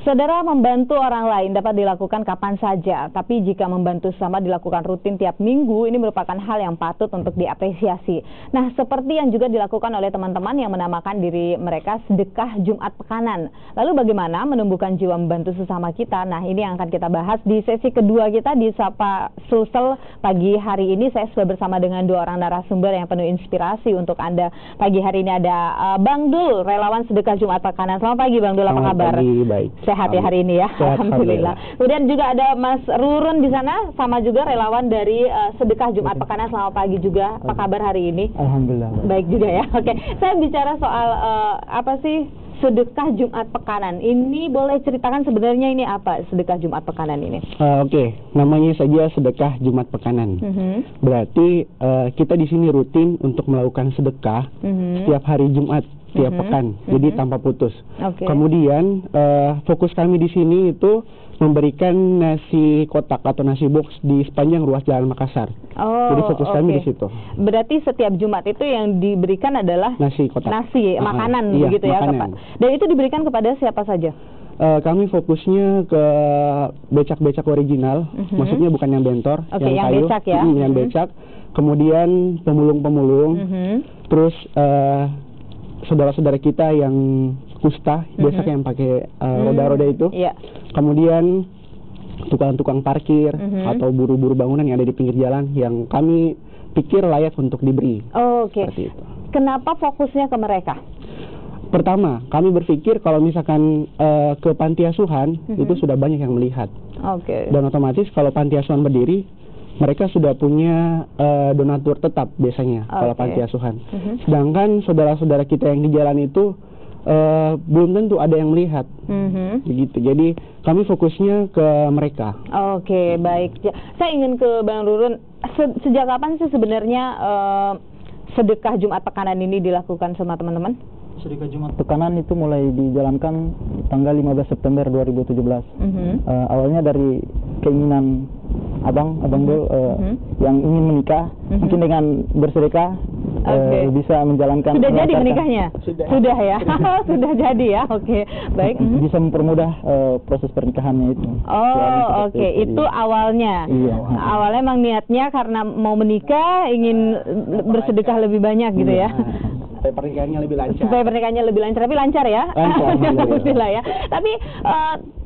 Saudara, membantu orang lain dapat dilakukan kapan saja, tapi jika membantu sesama dilakukan rutin tiap minggu, ini merupakan hal yang patut untuk diapresiasi. Nah, seperti yang juga dilakukan oleh teman-teman yang menamakan diri mereka sedekah Jumat Pekanan. Lalu bagaimana menumbuhkan jiwa membantu sesama kita? Nah, ini yang akan kita bahas di sesi kedua kita di Sapa Sulsel pagi hari ini. Saya sudah bersama dengan dua orang narasumber yang penuh inspirasi untuk Anda. Pagi hari ini ada Bang Dul, relawan sedekah Jumat Pekanan. Selamat pagi Bang Dul, apa kabar? Pagi, baik. Sehat ya hari ini ya, sehat, alhamdulillah. Kemudian juga ada Mas Rurun di sana, sama juga relawan dari sedekah Jumat Pekanan. Selamat pagi juga, apa kabar hari ini? Alhamdulillah. Baik juga ya. Oke, saya bicara soal apa sih sedekah Jumat Pekanan. Ini boleh ceritakan sebenarnya ini apa sedekah Jumat Pekanan ini? Oke, namanya saja sedekah Jumat Pekanan. Berarti kita di sini rutin untuk melakukan sedekah setiap hari Jumat. Tiap pekan, jadi tanpa putus. Kemudian fokus kami di sini itu memberikan nasi kotak atau nasi box di sepanjang ruas Jalan Makassar. Jadi fokus kami di situ. Berarti setiap Jumat itu yang diberikan adalah nasi kotak, makanan, iya, begitu ya, makanan. Dan itu diberikan kepada siapa saja? Kami fokusnya ke becak-becak original, maksudnya bukan yang bentor, yang kayu, becak ya. Yang becak. Kemudian pemulung-pemulung, terus saudara-saudara kita yang kusta, biasa yang pakai roda-roda itu. Kemudian tukang-tukang parkir atau buru-buru bangunan yang ada di pinggir jalan yang kami pikir layak untuk diberi. Seperti itu. Kenapa fokusnya ke mereka? Pertama, kami berpikir kalau misalkan ke panti asuhan itu sudah banyak yang melihat. Dan otomatis kalau panti asuhan berdiri, mereka sudah punya donatur tetap biasanya kalau panti asuhan. Sedangkan saudara-saudara kita yang di jalan itu belum tentu ada yang melihat. Begitu. Jadi kami fokusnya ke mereka. Baik. Saya ingin ke Bang Rurun. Sejak kapan sih sebenarnya sedekah Jumat Pekanan ini dilakukan sama teman-teman? Sedekah Jumat Pekanan itu mulai dijalankan tanggal 15 September 2017. Awalnya dari keinginan Abang Dul yang ingin menikah, mungkin dengan bersedekah bisa menjalankan. Sudah jadi menikahnya? Sudah ya? Sudah jadi ya? Baik. Bisa mempermudah proses pernikahannya itu. Itu awalnya. Awalnya emang niatnya karena mau menikah, ingin bersedekah lebih banyak gitu ya? Supaya pernikahannya lebih lancar. Tapi lancar ya? Alhamdulillah ya. Tapi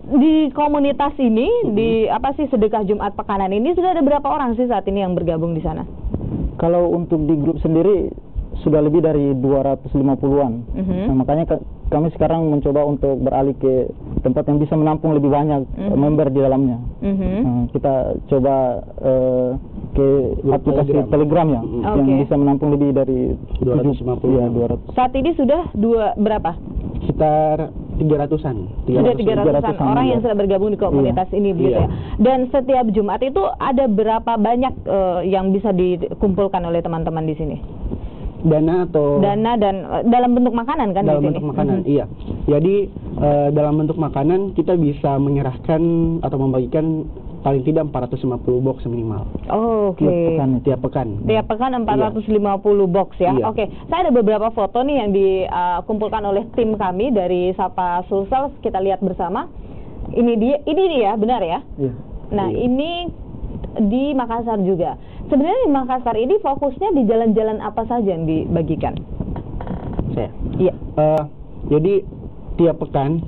di komunitas ini, di sedekah Jumat Pekanan ini sudah ada berapa orang sih saat ini yang bergabung di sana? Kalau untuk di grup sendiri sudah lebih dari 250-an. Nah, makanya kami sekarang mencoba untuk beralih ke tempat yang bisa menampung lebih banyak member di dalamnya. Kita coba ke aplikasi Telegram ya, yang bisa menampung lebih dari 250. Saat ini sudah berapa? Sekitar 300-an. Sudah 300-an orang yang sudah bergabung di komunitas ini begitu ya. Dan setiap Jumat itu ada berapa banyak yang bisa dikumpulkan oleh teman-teman di sini? Dana dan dalam bentuk makanan kan di sini? Dalam bentuk makanan, iya. Jadi dalam bentuk makanan kita bisa menyerahkan atau membagikan paling tidak 450 box minimal. Tiap pekan. Tiap pekan 450 box ya. Saya ada beberapa foto nih yang dikumpulkan oleh tim kami dari Sapa Sulsel. Kita lihat bersama. Ini dia, benar ya? Nah, ini di Makassar juga. Sebenarnya di Makassar ini fokusnya di jalan-jalan apa saja yang dibagikan? Jadi tiap pekan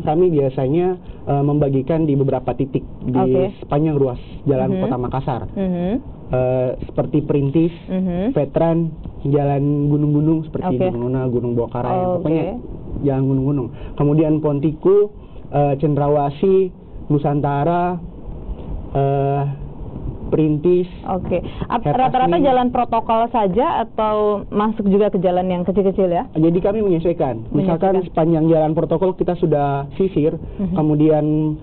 kami biasanya membagikan di beberapa titik di sepanjang ruas jalan Kota Makassar. Seperti Perintis, Veteran, jalan gunung-gunung seperti Gunung Nona, Gunung Bawakaraeng, pokoknya jalan gunung-gunung. Kemudian Pontiku, Cendrawasih, Nusantara, Perintis. Rata-rata jalan protokol saja atau masuk juga ke jalan yang kecil-kecil ya? Jadi kami menyesuaikan. Misalkan sepanjang jalan protokol kita sudah sisir, kemudian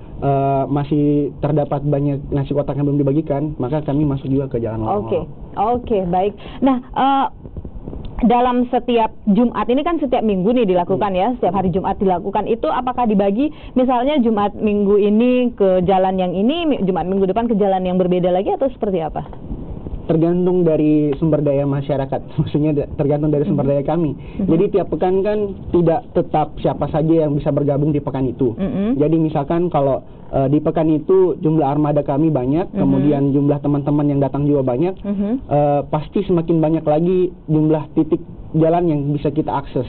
masih terdapat banyak nasi kotak yang belum dibagikan, maka kami masuk juga ke jalan normal. Baik. Nah, dalam setiap Jumat ini kan setiap minggu nih dilakukan ya, setiap hari Jumat dilakukan. Itu apakah dibagi misalnya Jumat minggu ini ke jalan yang ini, Jumat minggu depan ke jalan yang berbeda lagi, atau seperti apa? tergantung dari sumber daya masyarakat, maksudnya tergantung dari sumber daya kami. Jadi tiap pekan kan tidak tetap siapa saja yang bisa bergabung di pekan itu. Jadi misalkan kalau di pekan itu jumlah armada kami banyak, kemudian jumlah teman-teman yang datang juga banyak, pasti semakin banyak lagi jumlah titik jalan yang bisa kita akses.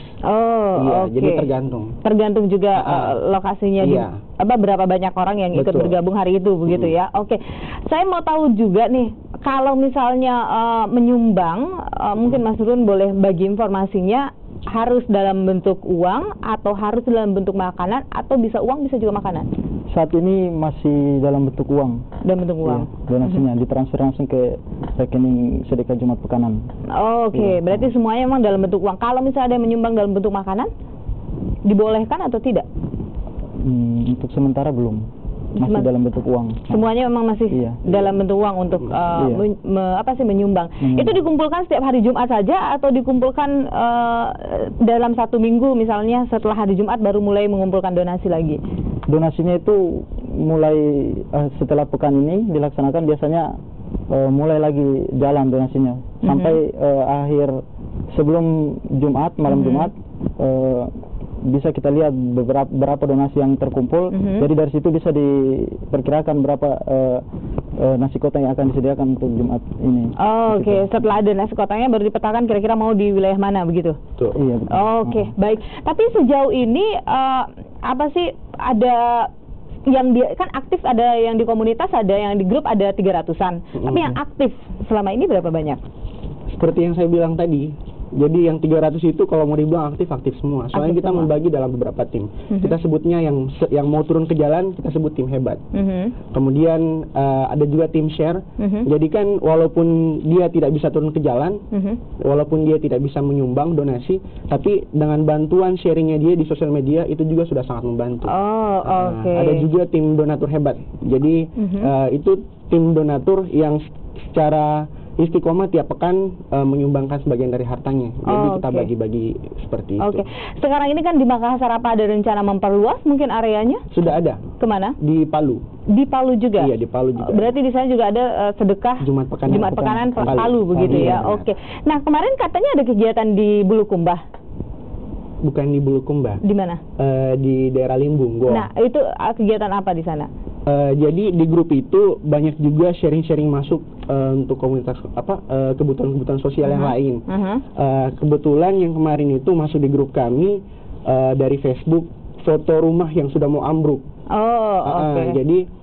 Iya, jadi tergantung. Tergantung juga lokasinya. Iya. Berapa banyak orang yang ikut bergabung hari itu, begitu ya. Oke, saya mau tahu juga nih, kalau misalnya menyumbang, mungkin Mas Nurun boleh bagi informasinya, harus dalam bentuk uang atau harus dalam bentuk makanan, atau bisa uang bisa juga makanan? Saat ini masih dalam bentuk uang. Dalam bentuk uang. Ya, donasinya ditransfer langsung ke rekening sedekah Jumat Pekanan. Oke, berarti semuanya memang dalam bentuk uang. Kalau misalnya ada yang menyumbang dalam bentuk makanan, dibolehkan atau tidak? Untuk sementara belum. Masih dalam bentuk uang. Semuanya memang masih dalam bentuk uang untuk menyumbang. Itu dikumpulkan setiap hari Jumat saja atau dikumpulkan dalam satu minggu, misalnya setelah hari Jumat baru mulai mengumpulkan donasi lagi? Donasinya itu mulai setelah pekan ini dilaksanakan, biasanya mulai lagi jalan donasinya sampai akhir sebelum Jumat, malam Jumat. Bisa kita lihat berapa donasi yang terkumpul. Jadi dari situ bisa diperkirakan berapa nasi kotak yang akan disediakan untuk Jumat ini. Oke. Setelah ada nasi kotaknya baru dipetakan kira-kira mau di wilayah mana, begitu? Iya. Oke, baik. Tapi sejauh ini apa sih, ada yang kan aktif, ada yang di komunitas, ada yang di grup, ada 300-an. Tapi yang aktif selama ini berapa banyak? Seperti yang saya bilang tadi, jadi yang 300 itu kalau mau dibilang aktif semua. Soalnya kita membagi dalam beberapa tim. Kita sebutnya yang mau turun ke jalan, kita sebut tim hebat. Kemudian ada juga tim share. Jadi kan walaupun dia tidak bisa turun ke jalan, walaupun dia tidak bisa menyumbang donasi, tapi dengan bantuan sharingnya dia di sosial media itu juga sudah sangat membantu. Ada juga tim donatur hebat. Jadi itu tim donatur yang secara istiqomah tiap pekan menyumbangkan sebagian dari hartanya. Jadi kita bagi-bagi seperti itu. Sekarang ini kan di Makassar, apa ada rencana memperluas mungkin areanya? Sudah ada. Kemana? Di Palu. Di Palu juga? Iya, di Palu juga. Berarti di sana juga ada sedekah Jumat Pekanan Palu begitu ya. Nah, kemarin katanya ada kegiatan di Bulukumba. Bukan di Bulukumba. Di mana? Di daerah Limbung, Goa. Nah, itu kegiatan apa di sana? Jadi di grup itu banyak juga sharing-sharing masuk untuk komunitas kebutuhan-kebutuhan sosial yang lain. Kebetulan yang kemarin itu masuk di grup kami dari Facebook, foto rumah yang sudah mau ambruk. Jadi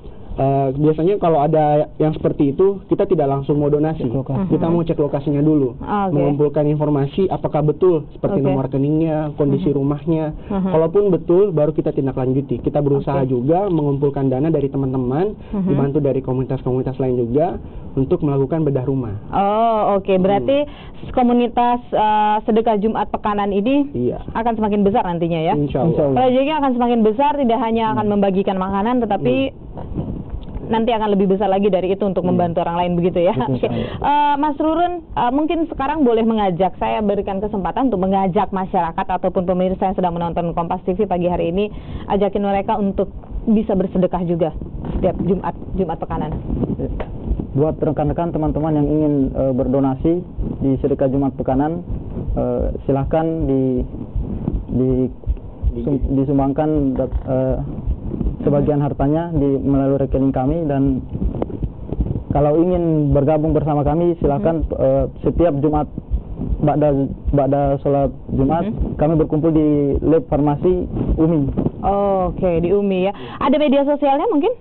biasanya kalau ada yang seperti itu, kita tidak langsung mau donasi. Kita mau cek lokasinya dulu, mengumpulkan informasi apakah betul seperti nomor rekeningnya, kondisi rumahnya. Kalaupun betul, baru kita tindak lanjuti. Kita berusaha juga mengumpulkan dana dari teman-teman, dibantu dari komunitas-komunitas lain juga untuk melakukan bedah rumah. Berarti komunitas sedekah Jumat Pekanan ini akan semakin besar nantinya ya? Insya Allah. Proyeknya akan semakin besar, tidak hanya akan membagikan makanan, tetapi nanti akan lebih besar lagi dari itu untuk membantu orang lain, begitu ya. Mas Rurun, mungkin sekarang boleh mengajak, saya berikan kesempatan untuk mengajak masyarakat ataupun pemirsa yang sedang menonton Kompas TV pagi hari ini, ajakin mereka untuk bisa bersedekah juga setiap Jumat Pekanan. Buat rekan-rekan teman-teman yang ingin berdonasi di sedekah Jumat Pekanan, silahkan disumbangkan sebagian hartanya melalui rekening kami, dan kalau ingin bergabung bersama kami silahkan setiap Jumat ba'da sholat Jumat kami berkumpul di lab farmasi UMI. Di UMI ya. Ada media sosialnya mungkin?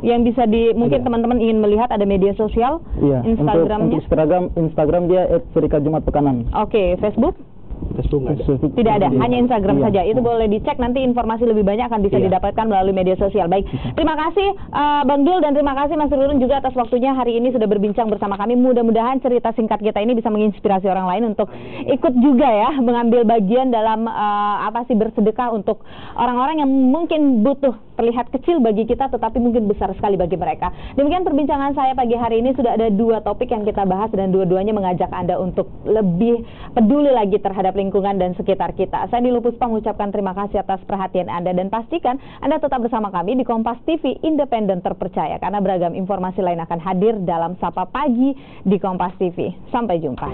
Yang bisa mungkin teman-teman ingin melihat, ada media sosial? Iya. Instagramnya? Untuk Instagram dia @sedekah Jumat Pekanan. Facebook? Facebook tidak ada, hanya Instagram saja. Itu boleh dicek, nanti informasi lebih banyak akan bisa didapatkan melalui media sosial. Baik, terima kasih Bang Dul, dan terima kasih Mas Rurun juga atas waktunya hari ini sudah berbincang bersama kami. Mudah-mudahan cerita singkat kita ini bisa menginspirasi orang lain untuk ikut juga ya, mengambil bagian dalam bersedekah untuk orang-orang yang mungkin butuh terlihat kecil bagi kita tetapi mungkin besar sekali bagi mereka. Demikian perbincangan saya pagi hari ini. Sudah ada 2 topik yang kita bahas dan dua-duanya mengajak Anda untuk lebih peduli lagi terhadap lingkungan dan sekitar kita. Saya Nilu Puspa mengucapkan terima kasih atas perhatian Anda dan pastikan Anda tetap bersama kami di Kompas TV Independen Terpercaya karena beragam informasi lain akan hadir dalam Sapa Pagi di Kompas TV. Sampai jumpa.